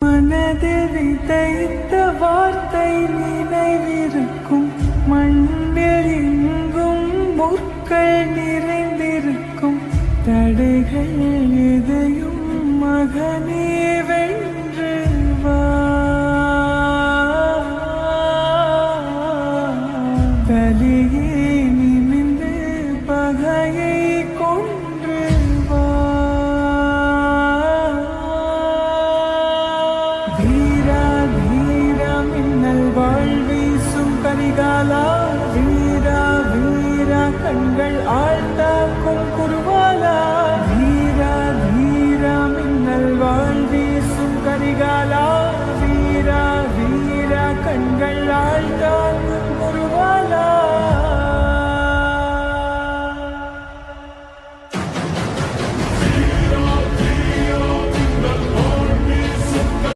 மனதில் விதைத்த வார்த்தை நினைவிருக்கும், மண்ணில் எங்கும் முற்கள் நிறைந்திருக்கும். தடைகள் எதையும் மகனே வென்று வா, தலையே நிமிர்ந்து பகையை கொன்று வா. வீரா வீரா மின்னல் வாழ்வீசும் கரிகாலா, வீரா வீரா கண்கள் ஆழ்ந்தாக்கும் குருவாலா. வீரா வீரா மின்னல் வாழ்வீசும் கரிகாலா, வீரா வீரா கண்கள் ஆழ்ந்தாக்கும் குருவாலா.